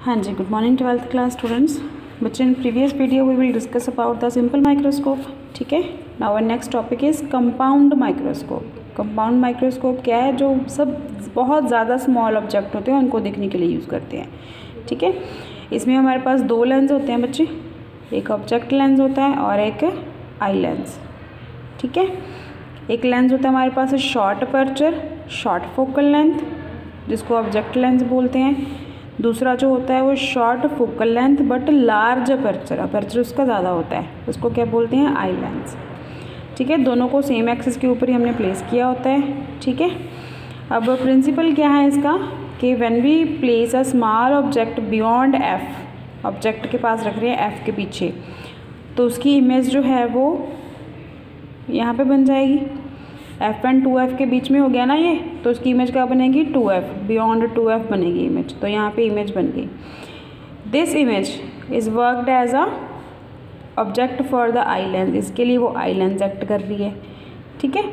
हाँ जी, good morning 12th class students. बच्चे, in previous video we will discuss about the simple microscope. ठीक है, now our next topic is compound microscope. Compound microscope क्या है? जो सब बहुत ज़्यादा स्मॉल ऑब्जेक्ट होते हैं उनको देखने के लिए यूज़ करते हैं। ठीक है, इसमें हमारे पास दो लेंस होते हैं बच्चे, एक ऑब्जेक्ट लेंस होता है और एक आई लेंस। ठीक है, एक लेंस होता है हमारे पास short aperture, short focal length, जिसको ऑब्जेक्ट लेंस बोलते हैं। दूसरा जो होता है वो short focal length but large aperture, aperture उसका ज़्यादा होता है, उसको क्या बोलते हैं? Eye lens. ठीक है, दोनों को सेम एक्सिस के ऊपर ही हमने प्लेस किया होता है। ठीक है, अब प्रिंसिपल क्या है इसका कि when we place a small object beyond F, object के पास रख रहे हैं एफ के पीछे, तो उसकी इमेज जो है वो यहाँ पे बन जाएगी। एफ एंड 2F के बीच में हो गया ना ये, तो उसकी इमेज क्या बनेगी? 2F, बियॉन्ड 2F बनेगी इमेज। तो यहाँ पे इमेज बन गई। This image is worked as a object for the eye lens, इसके लिए वो आई लेंस एक्ट कर रही है। ठीक है,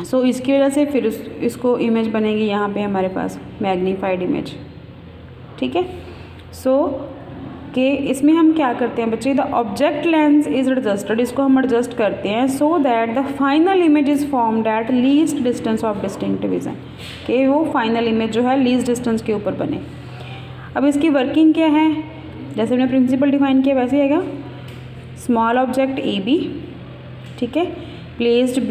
सो इसकी वजह से फिर इसको इमेज बनेगी यहाँ पे हमारे पास मैग्नीफाइड इमेज। ठीक है, सो कि इसमें हम क्या करते हैं बच्चे? The object lens is adjusted, इसको हम एडजस्ट करते हैं so that the final image is formed at least distance of distinct vision, कि वो फाइनल इमेज जो है लीस्ट डिस्टेंस के ऊपर बने। अब इसकी वर्किंग क्या है? जैसे हमने प्रिंसिपल डिफाइन किया वैसे आएगा। स्मॉल ऑब्जेक्ट ए बी, ठीक है, placed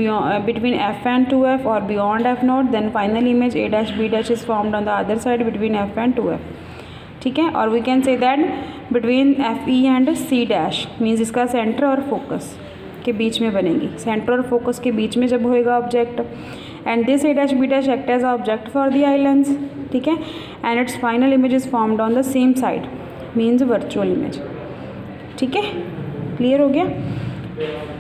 between F and 2F और beyond F not, then final image A dash B dash is formed on the other side between F and 2F। ठीक है, और we can say that between FE and C dash, means इसका centre और focus के बीच में बनेगी। Centre और फोकस के बीच में जब होएगा object, and this A dash B dash act as object for the eye lens. ठीक है, and it's final image is formed on the same side, means virtual image. ठीक है, क्लियर हो गया?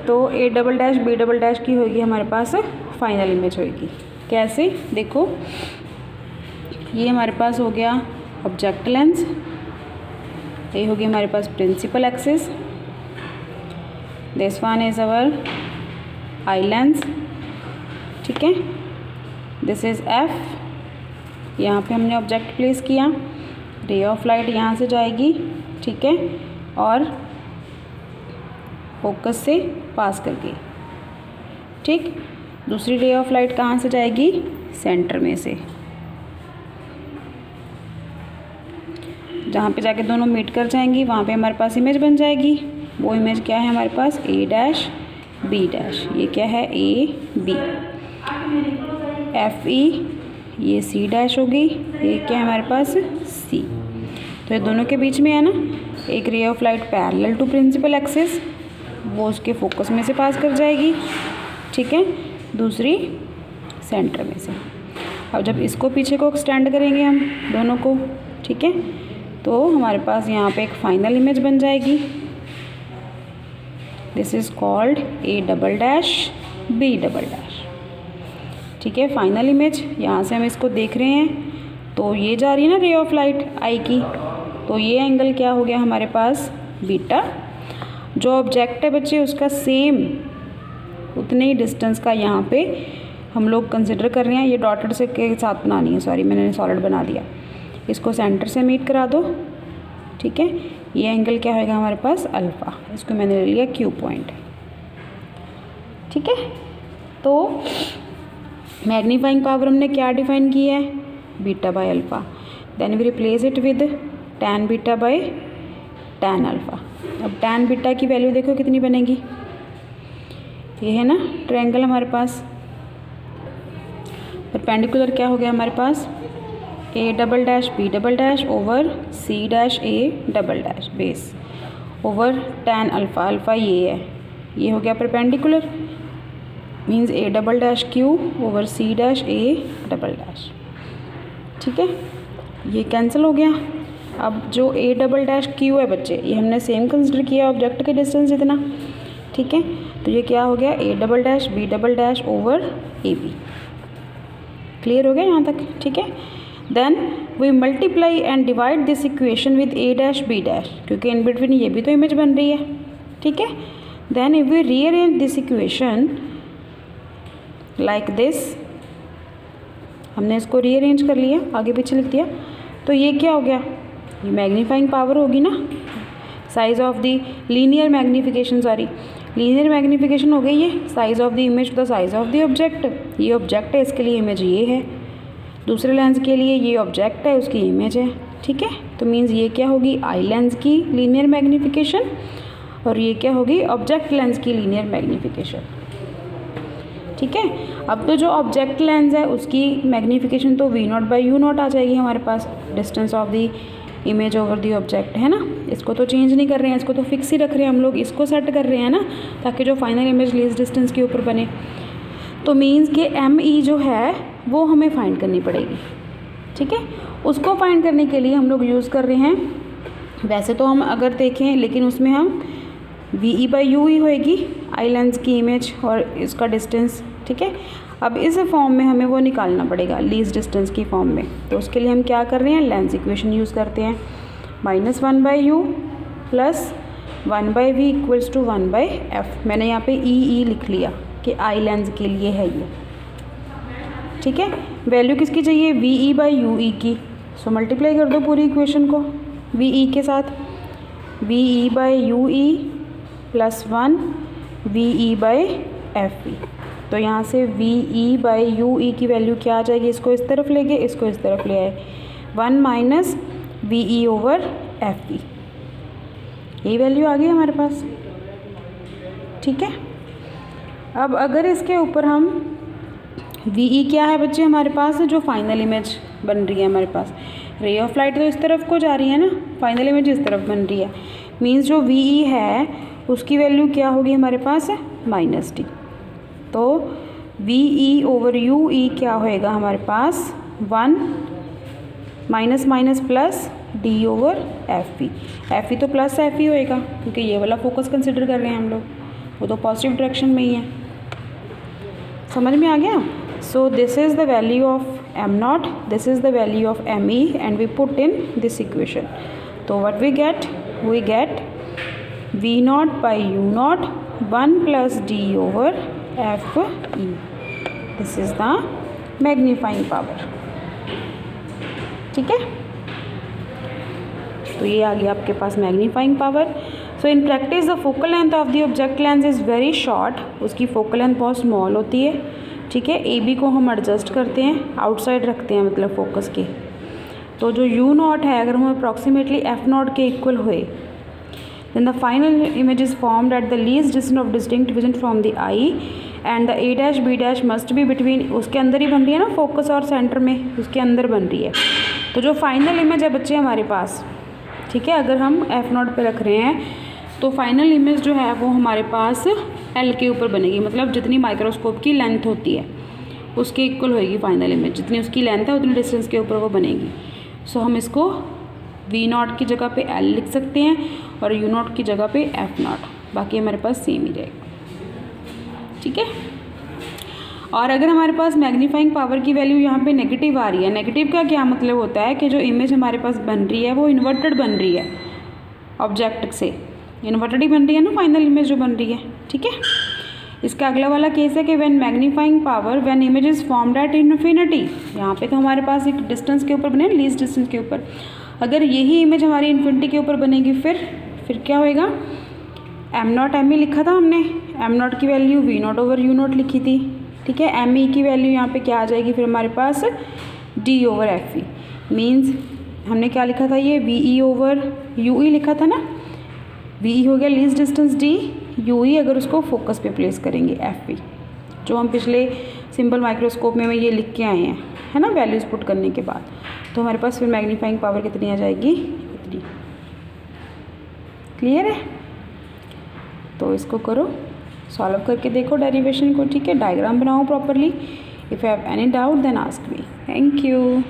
तो A double dash B double dash की होगी हमारे पास फाइनल इमेज होगी। कैसे? देखो, ये हमारे पास हो गया ऑब्जेक्ट लेंस, ये होगी हमारे पास principal axis, this one is our eye lens. ठीक है, दिस इज एफ, यहाँ पे हमने ऑब्जेक्ट प्लेस किया, रे ऑफ लाइट यहाँ से जाएगी। ठीक है, और फोकस से पास करके। ठीक, दूसरी रे ऑफ लाइट कहाँ से जाएगी? सेंटर में से, जहाँ पे जाके दोनों मीट कर जाएंगी वहाँ पे हमारे पास इमेज बन जाएगी। वो इमेज क्या है हमारे पास? A डैश B डैश, ये क्या है? A B। FE ये C डैश होगी, ये क्या है हमारे पास? C। तो ये दोनों के बीच में है ना, एक ray of light parallel to principal axis, वो उसके फोकस में से पास कर जाएगी। ठीक है, दूसरी सेंटर में से। अब जब इसको पीछे को एक्सटेंड करेंगे हम दोनों को, ठीक है, तो हमारे पास यहाँ पे एक फाइनल इमेज बन जाएगी। This is called A double dash B double dash. ठीक है, फाइनल इमेज, यहाँ से हम इसको देख रहे हैं तो ये जा रही है ना रे ऑफ लाइट आई की, तो ये एंगल क्या हो गया हमारे पास? बीटा। जो ऑब्जेक्ट है बच्चे उसका सेम उतने ही डिस्टेंस का यहाँ पे हम लोग कंसिडर कर रहे हैं। ये डॉटेड से के साथ बनानी है, सॉरी मैंने सॉलिड बना दिया। इसको सेंटर से मीट करा दो। ठीक है, ये एंगल क्या होगा हमारे पास? अल्फ़ा, इसको मैंने ले लिया Q पॉइंट। ठीक है, तो मैग्नीफाइंग पावर हमने क्या डिफाइन की है? Beta by alpha. Then we replace it with tan beta by tan alpha. अब tan बीटा की वैल्यू देखो कितनी बनेगी? ये है ना ट्रायंगल हमारे पास, परपेंडिकुलर क्या हो गया हमारे पास? A double dash B double dash over C dash A double dash base over tan alpha, alpha ये है, ये हो गया perpendicular, means A double dash Q over C dash A double dash. ठीक है, ये कैंसिल हो गया। अब जो A डबल डैश Q है बच्चे, ये हमने सेम कंसिडर किया ऑब्जेक्ट के डिस्टेंस इतना। ठीक है, तो ये क्या हो गया? A double dash B double dash over AB। Clear हो गया यहाँ तक? ठीक है, then we multiply and divide this equation with A dash B dash, क्योंकि इन बिटवीन ये भी तो इमेज बन रही है। ठीक है, then if we rearrange this equation like this, हमने इसको रीअरेंज कर लिया, आगे पीछे लिख दिया, तो ये क्या हो गया? ये मैग्नीफाइंग पावर होगी ना, size of the linear magnification, sorry linear magnification हो गई ये, size of the image to the size of the object. ये ऑब्जेक्ट है, इसके लिए इमेज ये है, दूसरे लेंस के लिए ये ऑब्जेक्ट है, उसकी इमेज है, ठीक है। तो मीन्स ये क्या होगी, आई लेंस की लीनियर मैग्नीफिकेशन, और ये क्या होगी, ऑब्जेक्ट लेंस की लीनियर मैग्नीफिकेशन, ठीक है। अब तो जो ऑब्जेक्ट लेंस है उसकी मैग्नीफिकेशन तो V0/U0 आ जाएगी हमारे पास, distance of the image over the object, है ना। इसको तो चेंज नहीं कर रहे हैं, इसको तो फिक्स ही रख रहे हैं हम लोग, इसको सेट कर रहे हैं ना, ताकि जो फाइनल इमेज लीस्ट डिस्टेंस के ऊपर बने। तो मीन्स कि ME जो है वो हमें फाइंड करनी पड़ेगी, ठीक है। उसको फाइंड करने के लिए हम लोग यूज़ कर रहे हैं, वैसे तो हम अगर देखें, लेकिन उसमें हम VE/UE होएगी आई लेंस की इमेज और इसका डिस्टेंस, ठीक है। अब इस फॉर्म में हमें वो निकालना पड़ेगा लीस्ट डिस्टेंस की फॉर्म में। तो उसके लिए हम क्या कर रहे हैं, लेंस इक्वेशन यूज़ करते हैं, -1/U + 1/V = 1/F। मैंने यहाँ पे EE लिख लिया कि आई लेंस के लिए है ये, ठीक है। वैल्यू किसकी चाहिए, VE/UE की। सो मल्टीप्लाई कर दो पूरी इक्वेशन को VE के साथ, VE/UE + 1 VE/FE। तो यहाँ से VE/UE की वैल्यू क्या आ जाएगी, इसको इस तरफ ले गए, इसको इस तरफ ले आए, 1 - VE/FE, यही वैल्यू आ गई हमारे पास, ठीक है। अब अगर इसके ऊपर हम VE क्या है बच्चे हमारे पास, जो फाइनल इमेज बन रही है हमारे पास, रे ऑफ लाइट तो इस तरफ को जा रही है ना, फाइनल इमेज इस तरफ बन रही है, मीन्स जो VE है उसकी वैल्यू क्या होगी हमारे पास, -D। तो VE/UE क्या होएगा हमारे पास, 1 - D/FE। FE तो +FE होएगा, क्योंकि ये वाला फोकस कंसिडर कर रहे हैं हम लोग, वो तो पॉजिटिव डायरेक्शन में ही है। समझ में आ गया। So this is the value of M0, this is the value of ME, and we put in this equation. तो what we get V0/U0 1 + D/FE। This is the magnifying power, ठीक है। तो ये आ गया आपके पास magnifying power. So in practice the focal length of the object lens is very short, उसकी फोकल लेंथ बहुत स्मॉल होती है, ठीक है। AB को हम एडजस्ट करते हैं, आउटसाइड रखते हैं मतलब फोकस के। तो जो U0 है अगर हम अप्रॉक्सीमेटली F0 के इक्वल हुए, then the final image is formed at the least distance of distinct vision from the eye, and the A', B' must be between, उसके अंदर ही बन रही है ना, फोकस और सेंटर में, उसके अंदर बन रही है। तो जो फाइनल इमेज है बच्चे हमारे पास, ठीक है, अगर हम F0 पे रख रहे हैं तो फाइनल इमेज जो है वो हमारे पास L के ऊपर बनेगी, मतलब जितनी माइक्रोस्कोप की लेंथ होती है उसके इक्वल होएगी फाइनल इमेज, जितनी उसकी लेंथ है उतनी डिस्टेंस के ऊपर वो बनेगी। सो हम इसको V0 की जगह पे L लिख सकते हैं और U0 की जगह पे F0, बाकी हमारे पास सेम ही रहेगा, ठीक है। और अगर हमारे पास मैग्नीफाइंग पावर की वैल्यू यहाँ पे नेगेटिव आ रही है, नेगेटिव का क्या मतलब होता है कि जो इमेज हमारे पास बन रही है वो इन्वर्टेड बन रही है, ऑब्जेक्ट से इन्वर्टेड ही बन रही है ना फाइनल इमेज जो बन रही है, ठीक है। इसका अगला वाला केस है कि when magnifying power when image is formed at infinity, यहाँ पे तो हमारे पास एक डिस्टेंस के ऊपर बने, लीस्ट डिस्टेंस के ऊपर, अगर यही इमेज हमारी इन्फिनिटी के ऊपर बनेगी फिर क्या होएगा, M0 ME लिखा था हमने, M0 की वैल्यू V0/U0 लिखी थी, ठीक है। ME की वैल्यू यहाँ पे क्या आ जाएगी फिर हमारे पास D/FE, मीन्स हमने क्या लिखा था, ये VE/UE लिखा था ना, VE हो गया लीस्ट डिस्टेंस D, UE अगर उसको फोकस पे प्लेस करेंगे FE, जो हम पिछले सिंपल माइक्रोस्कोप में ये लिख के आए हैं, है ना, वैल्यूज़ पुट करने के बाद। तो हमारे पास फिर मैग्नीफाइंग पावर कितनी आ जाएगी, इतनी। क्लियर है। तो इसको करो, सॉल्व करके देखो डेरिवेशन को, ठीक है, डायग्राम बनाओ properly. If you have any doubt then ask me. Thank you.